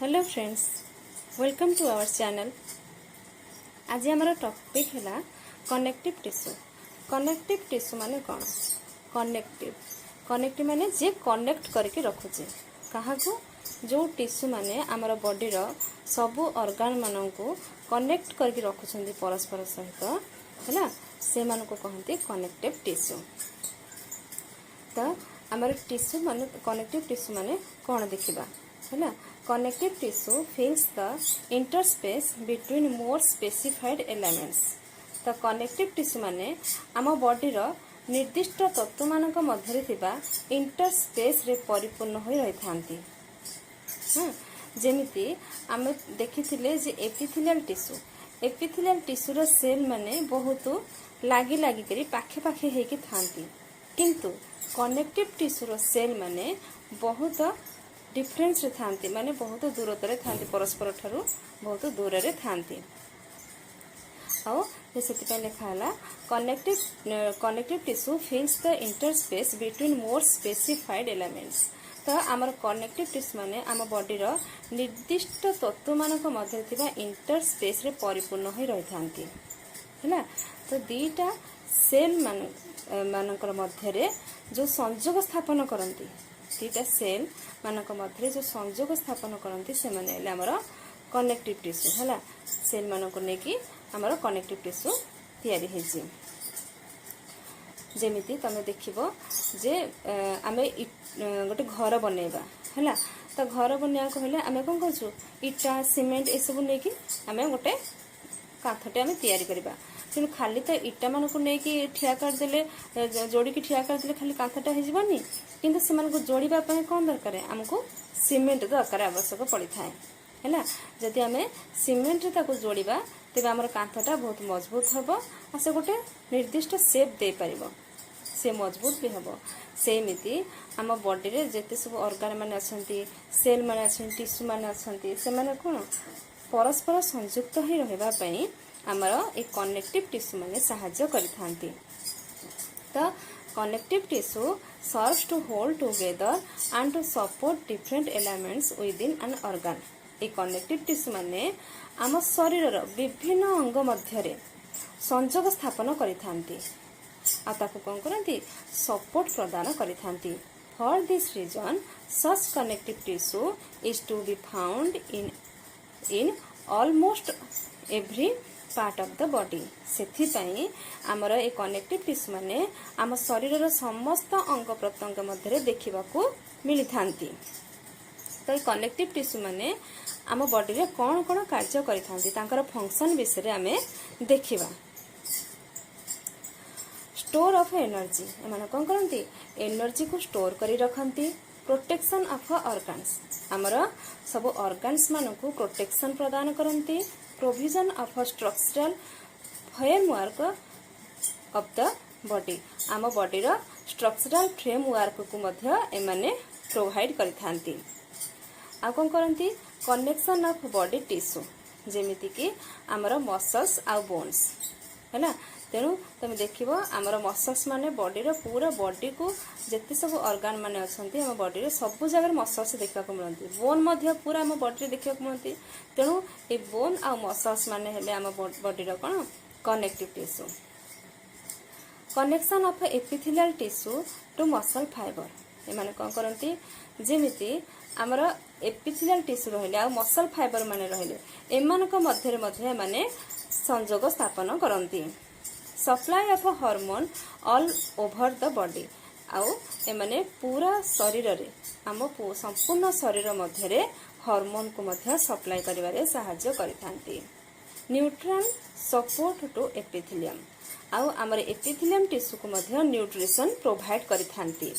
Hello friends, welcome to our channel. आज हमारा topic है कनेक्टिव टिश्यू। कनेक्टिव टिश्यू माने कौन? कनेक्टिव माने जे कनेक्ट करके रखुचे कहा जो टिश्यू माने आमर बॉडी रो सबु ऑर्गन मानन को कनेक्ट करके रखुछंदी परस्पर सहित हैला, से मान को कहते कनेक्टिव टिश्यू। तो आमर टिश्यू माने कनेक्टिव टिश्यू माने कौन देखिबा हैला। Connective tissue फिल्स the interspace between more specified elements. तो कनेक्टिव टिश्यू माने आम बॉडी रो निर्दिष्ट तत्व मानक मध्य थिबा इंटरस्पेस रे परिपूर्ण होई रही थांती। जेमिति आम देखिथिले जे एपिथेलियल टिश्यू रो सेल माने बहुत लागी लागी करी पाखे पाखे हेकी थांती, किंतु कनेक्टिव टिश्यू रो सेल माने बहुत डिफरेंस रे थांती, माने बहुत दूरतरे थांती, परस्पर ठारू बहुत दूर रे थांती। आउ से लिखा है connective tissue फिल्स the interspace between more specified elements. तो आमर कनेक्टिव टिश्यू माने आम बॉडी रो निर्दिष्ट तत्व मानक मध्य थिबा इंटरस्पेस रे परिपूर्ण होई रही थांती हैला। तो दीटा सेल मानकर मध्य रे जो संयोग स्थापन करंती, दीटा सेल मानक मध्य जो संयोग स्थापन करंती से माने हेले हमर कनेक्टिव टिश्यू हैला। सेल मानक नेकी हमर कनेक्टिव टिश्यू तैयारी हेछि। जेमिति तमे देखिबो जे आमे गोटे घर बनेबा हैला। तो घर बनेया कहले आमे कोन कहछु, इटा सीमेंट ए सब नेकी आमे गोटे काथटे आमे तैयारी करबा। कि खाली तो इटा मान को लेकिन ठिया कर देले, जोड़ी की ठिया कर देले खाली कांथटा हो जानी, किंतु से मानको जोड़िबा पय कोन दरकार, हमको सीमेंट दरकार आवश्यक पड़ी थाए हैला। जदि आमे सीमेंट रे ताको जोड़िबा तेबे हमर कांथटा बहुत मजबूत हबो आ से गोटे निर्दिष्ट शेप दे परिबो, से मजबूत भी हबो। सेमिति आम बॉडी रे जेते सब ऑर्गन माने अछंती, सेल माने अछंती, टिश्यू माने अछंती, से माने कोन परस्पर संयुक्त ही रहबा पई आमर एक कनेक्टिव टिश्यू माने सहाय्य करिथांती। तो connective tissue serves to hold together and to support different elements within an organ. एक कनेक्टिव टिश्यू माने आम शरीर रो विभिन्न अंग मध्य रे संयोग स्थापन करिथांती आ ताको कोन करंती, सपोर्ट प्रदान करिथांती। For this reason such connective tissue is to be found in almost every part of the body. सेथि पई हमर ए कनेक्टिव टिश्यू माने आम शरीर रो समस्त अंग प्रत्यंग मध्य रे देखिबा को मिली थांती। तो ए कनेक्टिव टिश्यू माने आम बॉडी रे कोन कोन कार्य करि थांती, तांकर फंक्शन विषय रे हमें देखिबा। स्टोर ऑफ एनर्जी, एमाने कोन करंती, एनर्जी को स्टोर करी रखंती। प्रोटेक्शन ऑफ ऑर्गन्स, हमर सब ऑर्गन्स मान को प्रोटेक्शन प्रदान करंती। Provision of structural framework of the body, आम बॉडी रो स्ट्रक्चरल फ्रेमवर्क को मध्य एमाने प्रोवाइड करिथांती। आ कोन करंती, कनेक्शन ऑफ बॉडी टिश्यू, जेमिति कि हमर मसल्स आ बोन्स हैला। तेणु तुम देखिबो हमर मसल्स माने बॉडी रो पूरा बॉडी को जेते सब ऑर्गन माने अछंती हम बॉडी रे सब जगह मसल्स देखा को मिलंती, बोन मध्य पूरा हम बॉडी रे देखा को मिलंती। तेणु ए बोन आ मसल्स माने हेले हम बॉडी रो कोन connective tissue. Connection of epithelial tissue to muscle fibre, ए माने कोन करंती, जेमिति हमर एपिथेलियल टिश्यू रहले आ मसल फाइबर माने रहले एमानक मध्य रे मध्य माने संयोग स्थापन करंती। Supply of hormone all over the body, आउ एमाने पूरा शरीर रे आम संपूर्ण शरीर मध्य रे हार्मोन को मध्य सप्लाई करिवारे सहाय्य करिथांती। न्यूट्रिएंट सपोर्ट टू एपिथेलियम, आउ हमर एपिथेलियम टिश्यू को मध्य न्यूट्रिशन प्रोवाइड करिथांती।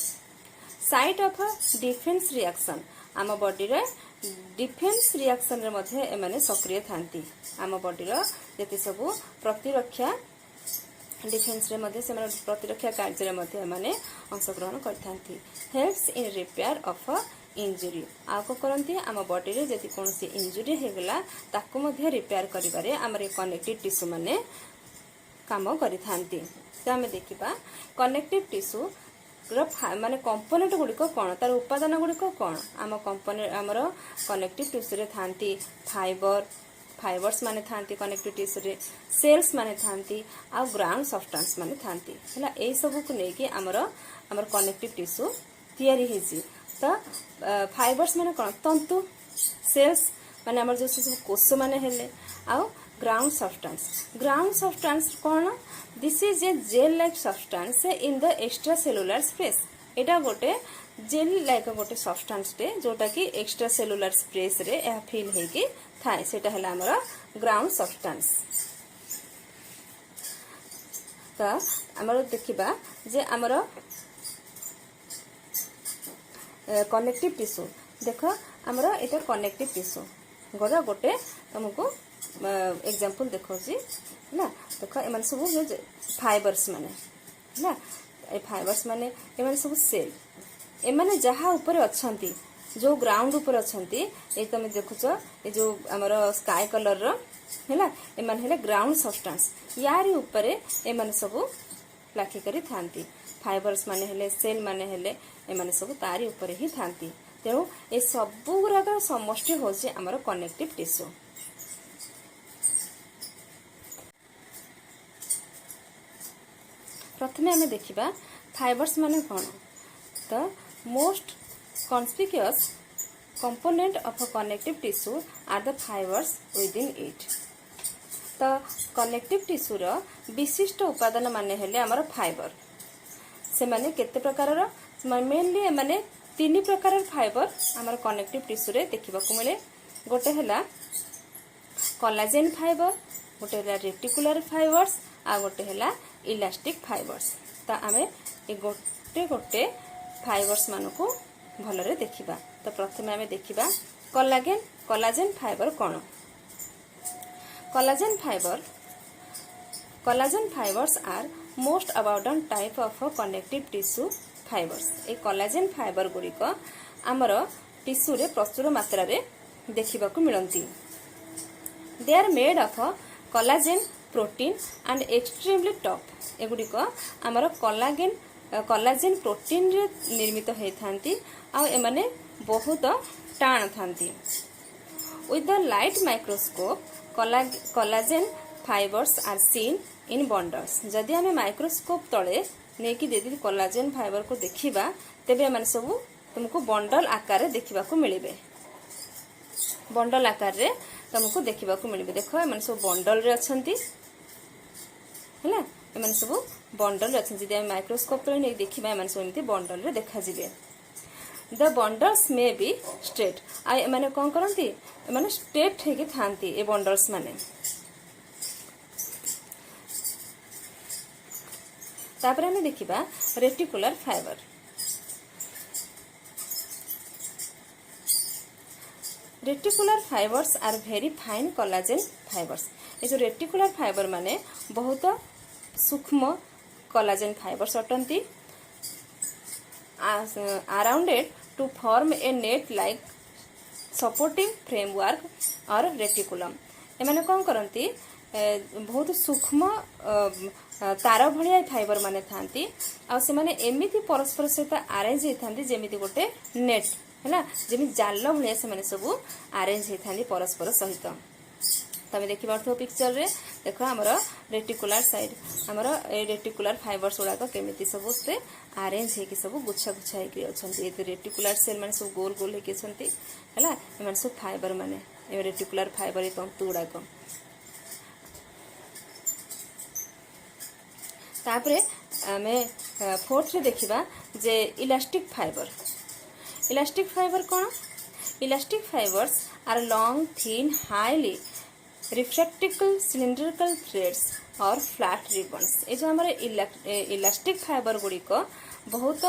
साइट ऑफ डिफेंस रिएक्शन, आम बॉडी रे डिफेंस रिएक्शन रे मध्य एमाने सक्रिय थांती। आम बॉडी रो जेते सब प्रतिरक्षा डिफेंस रे मध्य से प्रतिरक्षा कार्य रे मध्य माने अंशग्रहण करथांती। Helps in repair of injury, आ को करंती आम बॉडी रे जति कोनसी इंजुरी हेगला ताको मध्य रिपेयर करिबारे हमर कनेक्टिव टिश्यू माने काम करिथांती। तो हमें देखिबा कनेक्टिव टिश्यू माने कंपोनेंट गुड़िक कौन तार उपादान गुड़िक कौन आम कंपोनेंट आमर कनेक्टिव टिश्यू रे थांती फाइबर्स माने थांती कनेक्टिव टिश्यू रे सेल्स माने थांती आ ग्राउंड सब्सटेंस माने थांती हला ए सब को लेके आमर कनेक्टिव टिश्यू तैयारी हेजी तो फाइबर्स माने कौन तंतु सेल्स माने आमर जो सब कोष माने हेले आ ग्राउंड सब्सटेंस कौन this is a gel like substance in the extra cellular space एटा गोटे जेल लाइक गोटे सब्सटेंस टे जोटा कि एक्स्ट्रा सेलुलर स्पेस रे या फिल हेकी थाए सेटा हला हमर ग्राउंड सब्सटेंस तो हमर देखिबा जे हमर कनेक्टिव टिश्यू देख हमर एटा कनेक्टिव टिश्यू गोरा गोटे तुमको एग्जांपल देखो जी ना देख एमन सब फाइबर्स माने ना ए फाइबर्स माने एमन सब सेल एमाने जहा ऊपर अछंती जो ग्राउंड ऊपर अछंती ए तुम देखुछ ए जो हमर स्काई कलर रो हैला एमन हेले ग्राउंड सब्सटेंस यारी ऊपर एमन सब लाखी करी थांती फाइबर्स माने हेले सेल माने हेले एमन सब तारी ऊपर ही थांती तेणु ए सब गुराक समष्टि होछि हमर कनेक्टिव टिश्यू प्रथमे आमे देखिबा फाइबर्स माने कौन तो most conspicuous component of a connective tissue are the fibres within it तो कनेक्टिव टिश्यू रो विशिष्ट उपादान माने हेले हमर फाइबर से माने केते प्रकार रो मेनली माने तीन प्रकार फाइबर हमर कनेक्टिव टिश्यू रे देखिबा को मिले गोटे हला कोलाजेन फाइबर गोटे हला रेटिकुलर फाइबर्स आ गोटे हला इलास्टिक फाइबर्स तो आमे ए गोटे गोटे फाइबर्स मानको भलरे देखिबा तो प्रथमे आमे देखिबा कोलाजेन फाइबर कौन collagen fibres are most abundant type of connective tissue fibres ए कोलाजेन फाइबर गुड़िक आमर टिश्यू रे प्रचुर मात्रा रे देखिबा को मिलंती they are made of collagen protein and extremely tough एगुड़िक आमर कोलाजेन प्रोटीन रे निर्मित होती आ एमाने बहुत टाण थांती with the light microscope collagen fibres are seen in bundles जदि आमे माइक्रोस्कोप तले नेकी यदि कोलाजेन फाइबर को देखिबा तेबे एमाने सब तुमको बंडल आकार रे देखिबा को मिलिबे बंडल आकार रे तुमको देखिबा को मिलिबे देखो एमाने सब बंडल रे अछंती हैला एमाने सब बंडल रे अछंती जदि आमे माइक्रोस्कोप तले नेकी देखिबा एमाने सब एमती बंडल रे देखा जिबे the bundles may be straight आ एमाने कोन करंती एमाने स्ट्रेट हेके थांती ए बंडल्स माने तापर हमें देखिबा reticular fibre reticular fibres are very fine collagen fibres ये जो रेटिकुलर फाइबर माने बहुत सूक्ष्म कोलाजेन फाइबर्स अटंती अराउंडेड to form a net like supporting framework or reticulum एमाने कौन करंती बहुत सूक्ष्म तार भलिया फाइबर माने थांती आ से माने एमिति परस्पर सहित अरेंज होती जेमिति गोटे नेट हैला जेमि जाल भलिया से माने सब अरेंज होती परस्पर सहित तमे देखि पारथो पिक्चर रे देखो हमर रेटिकुलर साइड हमर ए रेटिकुलर फाइबर्स गुड़ाक केमिति सब से अरेंज हेकि सब गुच्छा गुच्छा हेकि अछंती ए रेटिकुलर सेल माने सब गोल गोल हेकि अछंती हैला ए माने सब फाइबर माने ए रेटिकुलर फाइबर ए तंतु गुड़ाक तापरे आमे फोर्थ रे देखिबा जे इलास्टिक फाइबर कौन elastic fibres are long thin highly refractile cylindrical threads or flat ribbons ये जो हमारे इलास्टिक फाइबर गुड़िक बहुत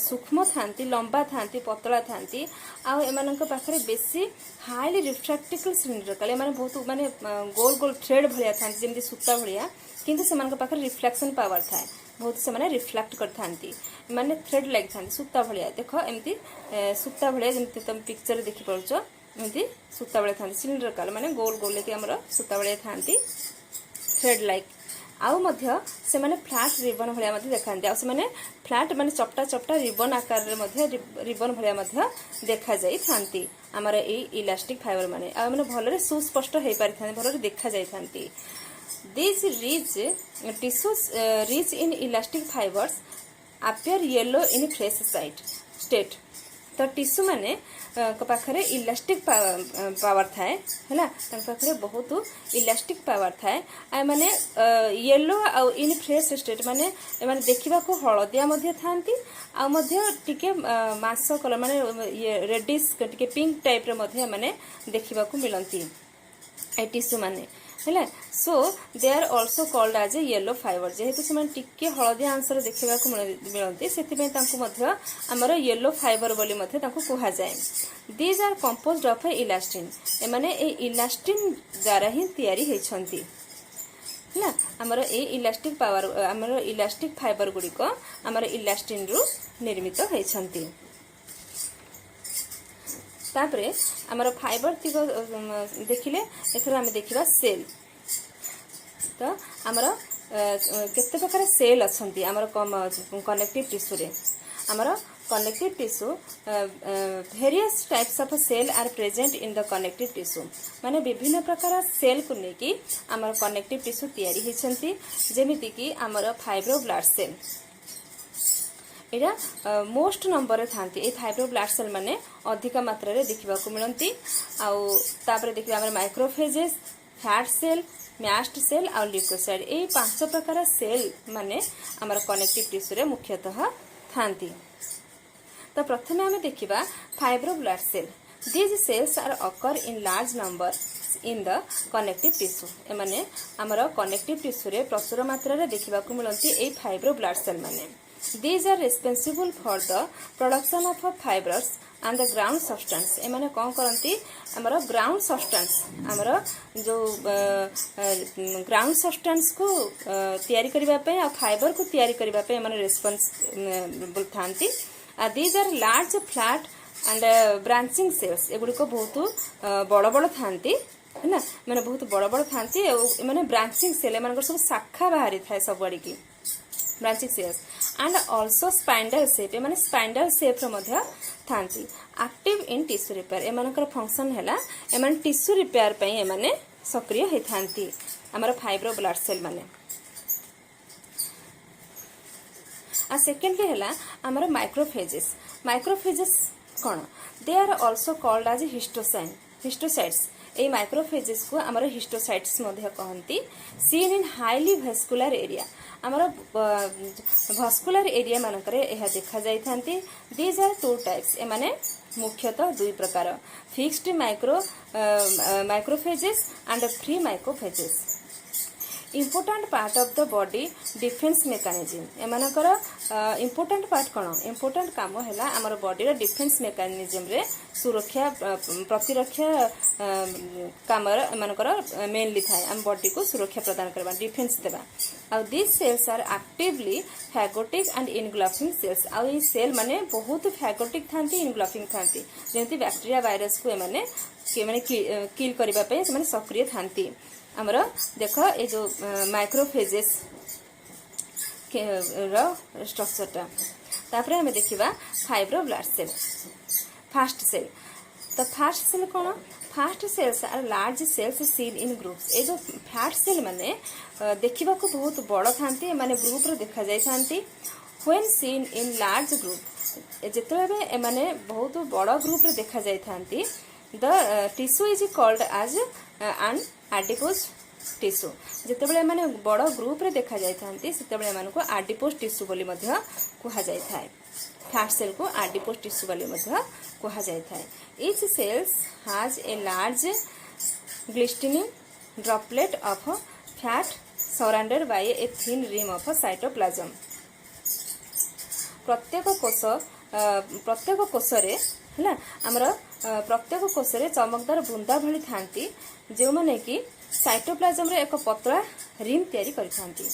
सूक्ष्म थांती लंबा थांती पतला थांती आ एमानक पाखरे बेसी हाईली रिफ्लेक्टिकल सिलिंड्रिकल एमाने बहुत माने गोल गोल थ्रेड भलिया थांती जेमति सूता भलिया किंतु सेमानक पाखरे रिफ्लेक्शन पावर थाए बहुत से माने रिफ्लेक्ट कर थांती माने थ्रेड लाइक थांती सूता भलिया देखो एमती सूता भलिया जेमति तुम पिक्चर देखि पड़छो एमती सूता भलिया थांती सिलिंड्रिकल माने गोल गोल के हमर सूता भलिया थांती थ्रेड लाइक आउ मध्य से माने फ्लैट रिबन भलिया मध्य देखांती आ से माने फ्लैट माने चपटा चपटा रिबन आकार रे मध्य रिबन भलिया मध्य देखा जाई थांती हमर ए इलास्टिक फाइबर माने आ माने भलरे सुस्पष्ट हे पारि थांती भलरे देखा जाई थांती These rich tissues rich in elastic fibers appear yellow in fresh state तो टिश्यू माने पाखरे इलास्टिक पावर थाए हैला पाखरे बहुत इलास्टिक पावर थाए आ माने येलो आ इन फ्रेश स्टेट माने माने देखिबा को हळदिया मध्ये थांती आ मध्ये टिके मांस कलर माने ये रेडिश टिके पिंक टाइप रे मध्ये माने देखिबा को मिलंती ए टिश्यू माने हैला so they are also called as a yellow fibre जेहेतु से टिके हळदिया आंसर देखिबा को मिलंती सेति पे तांको मध्ये हमर येलो फाइबर बोली मध्ये तांको कहा जाय these are composed of elastin ए माने ए इलास्टिन द्वारा ही तयारी हे छंती हैला हमर ए इलास्टिक पावर हमर इलास्टिक फाइबर गुडी को हमर इलास्टिन रु निर्मित हे छंती तापरे हमर फाइबर तिको देखिले एथरा हम देखिबा सेल तो हमर केते प्रकार सेल अछंती हमर कनेक्टिव टिश्यू रे हमर connective tissue various types of cell are present in the connective tissue माने विभिन्न प्रकार सेल को नेकी हमर कनेक्टिव टिश्यू तयारी हिछंती जेमिति कि हमर फाइब्रोब्लास्ट सेल एरा मोस्ट नंबर रे थांती ए फाइब्रोब्लास्ट सेल माने अधिक मात्रा रे देखिबा को मिलंती आउ तापरे देखिबा हमर macrophages fat cell mast cell आ ल्यूकोसाइड ए पांच प्रकार सेल माने हमर कनेक्टिव टिश्यू रे मुख्यतः थांती तो प्रथमे हमें देखिबा fibroblast cell these cells are occur in large number in the connective tissue ए माने हमर कनेक्टिव टिश्यू रे प्रचुर मात्रा रे देखिबा को मिलंती ए फाइब्रोब्लास्ट सेल माने These are responsible for the production of fibers and the ground substance ए माने कौन करंती हमर ग्राउंड सब्सटेंस हमर जो ग्राउंड सब्सटेंस को तयारी करबा पे आ फाइबर को तयारी करबा पे माने रेस्पोंसिबल थांती these are large flat and branching cells एगुडी को बहुत बड़ बड़ थांती है ना माने बहुत बड़ बड़ थांती माने ब्रांचिंग सेल माने सब शाखा बाहरी थाए सब बड़ी की branching cells and also spindle shape माने स्पाइंडल शेप रो मध्ये थांती एक्टिव इन टिश्यू रिपेयर ए मानकर फंक्शन हैला ए माने टिश्यू रिपेयर पई ए माने सक्रिय हे थांती हमर फाइब्रोब्लास्ट सेल माने आ सेकेंडली हैला हमर माइक्रोफेजेस कोन they are also called as histiocytes ए माइक्रोफेजेस को हमर हिस्टोसाइट्स मध्ये कहंती seen in highly vascular area हमर भास्कुलर एरिया मानकरे एहा देखा जाई थांती दीज आर टू टाइप्स ए माने मुख्यतः दुई प्रकार fixed macrophages and free macrophages important part of the body defence mechanism एमानकर इम्पोर्टेंट पार्ट कोन इम्पोर्टेंट काम हैला हमर बॉडी रे डिफेंस मेकानिज्म रे सुरक्षा प्रतिरक्षा काम एमानकर मेनली थाए हम बॉडी को सुरक्षा प्रदान करबा डिफेंस देबा आ this cells are actively phagocytic and engulfing cells आ ई सेल माने बहुत फैगोटिक थांती इनग्लफिंग थांती जेंति बैक्टीरिया वायरस को माने किल करबा पे माने सक्रिय थांती हमर देख ए जो माइक्रोफेजेस रो स्ट्रक्चर टा तापरे हमें देखिबा फाइब्रोब्लास्ट सेल फास्ट सेल तो फास्ट सेल कोन fat cells are large cells seen in groups ए जो फास्ट सेल माने देखिबा को बहुत बड़ थांती माने ग्रुप रे देखा जाय थांती when seen in large group जेतबे ए माने बहुत बड़ ग्रुप रे देखा जाय थांती the tissue is called as an adipose tissue जेतेबेले माने बड़ ग्रुप रे देखा जाय थांती सेतेबेले माने को एडिपोज टिश्यू बोली मध्ये कुहा जाय थाए फैट सेल को एडिपोज टिश्यू बोली मध्ये कुहा जाय थाए each cells has a large glistening droplet of fat surrounded by a thin rim of cytoplasm प्रत्येक कोष रे हैला हमर प्रत्येक कोष रे चमकदार बुंदा भली थांती जो माने कि साइटोप्लाज्म रे एक पतला रिम तयारी करि थांती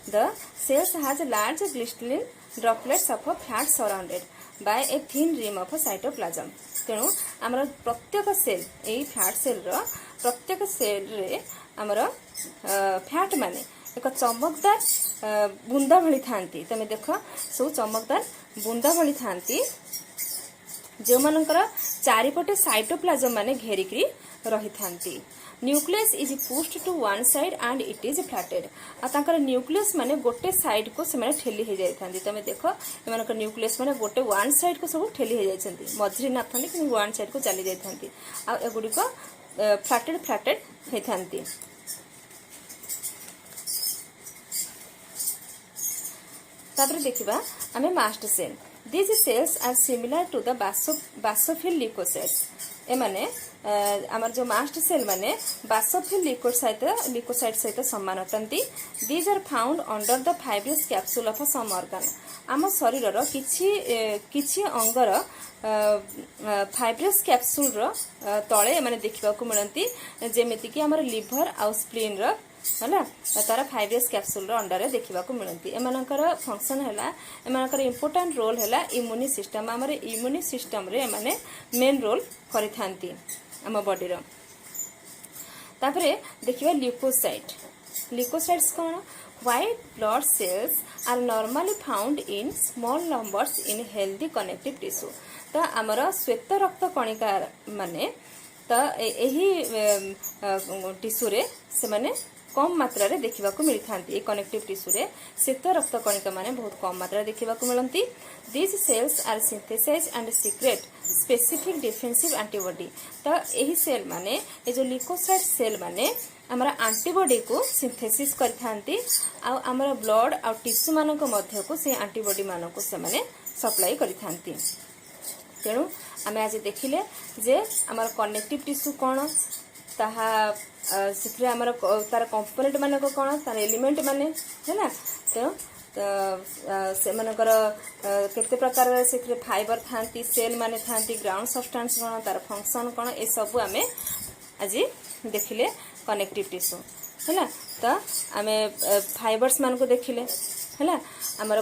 the cells has large glistening droplets of fat surrounded by a thin rim of cytoplasm तेणु हमर प्रत्येक सेल एई फैट सेल रो प्रत्येक सेल रे हमर फैट माने एक चमकदार बुंदा भली थांती तमे देख सब चमकदार बुंदा भली थांती जो मानकर चारिपटे साइटोप्लाज्म माने घेरिकी रही थांती। Nucleus is pushed to one side and it is flattened आ न्यूक्लियस माने गोटे साइड को से ठेली हो जाती तमे देख एम न्यूक्लियस माने गोटे वन साइड को सब ठेली हो जाती मझे ना था कि वन साइड को चली जाती आगुड़िक फ्लैटेड फ्लैटेड होती। तापर देखिबा आमे mast cell this cells are similar to the basophil leucocytes एमाने आमर जो मास्ट सेल माने बासोफिल लिकोसाइट सहित समान अटंती। These are found under the fibrous capsule of some organ आम शरीर किछि अंगर फाइब्रस कैप्सूल तले माने देखा मिलती जेमिति कि आमर लिभर आउ स्प्लीन रो है तार फाइब्रस कैप्सूल अंडर देखा मिलती। एमानकर फंक्शन है एमानकर इम्पोर्टाट रोल है इम्यूनि सिस्टम आमर इम्यूनि सिस्टम रे माने मेन रोल करिथांती आम बॉडीर। तापरे देखिबा ल्यूकोसाइट्स कौन white blood cells are normally found in small numbers in healthy connective tissue तो आमर श्वेत रक्त कणिका माने तो यही टिश्यू रे से माने कम मात्रा रे देखा मिलता कनेक्टिव टिश्यू रे श्वेत रक्त कणिका माने बहुत कम मात्रा देखा मिलती। This cells are synthesize and secrete specific defensive antibody तो यही सेल माने ये जो ल्यूकोसाइट सेल माने आमर एंटीबॉडी को सिंथेसिस करथांती आ आमर ब्लड आ टिश्यू मानक मध्य को से एंटीबॉडी मानक से माने सप्लाई करथांती। तेणु आमे आज देखिले जे आमर कनेक्टिव टिश्यू कौन ताहा से आमर तार कंपोनेंट मानक कौन तार एलिमेंट माने है ना तो से मानकर केते प्रकार से फाइबर थांती सेल माने थांती ग्राउंड सब्सटेंस कौन तार फंक्शन कौन ए सब आमे आज देखिले कनेक्टिव टिश्यू है ना तो आमे फाइबर्स मान को देखिले है ना आमर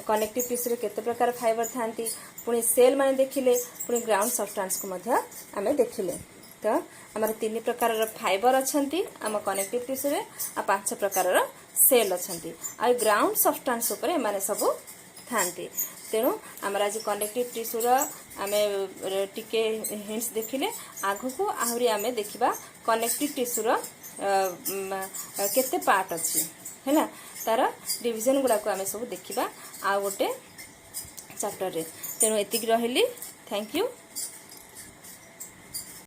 कनेक्टिव टिश्यू रे केते प्रकार फाइबर थांती पुणी सेल माने देखिले पुणी ग्राउंड सब्सटेंस को मध्य आमे देखिले तो आमर 3 प्रकार फाइबर अच्छी आम कनेक्टिव टिश्यू रे आ 5 प्रकार सेल अच्छी आ ग्राउंड सब्सटेंस उपर माने सब थांती। तेणु आमर आज कनेक्टिव टिश्यू आमे टिके हिंट्स देखिले आगु को आहरी आमे देखिबा कनेक्टिव टिश्यू केते पार्ट अच्छी है ना तार डिविजन गुड़ा को आमे सब देखिबा आ गोटे चैप्टर रे। तेणु एतिक रहिली थैंक यू।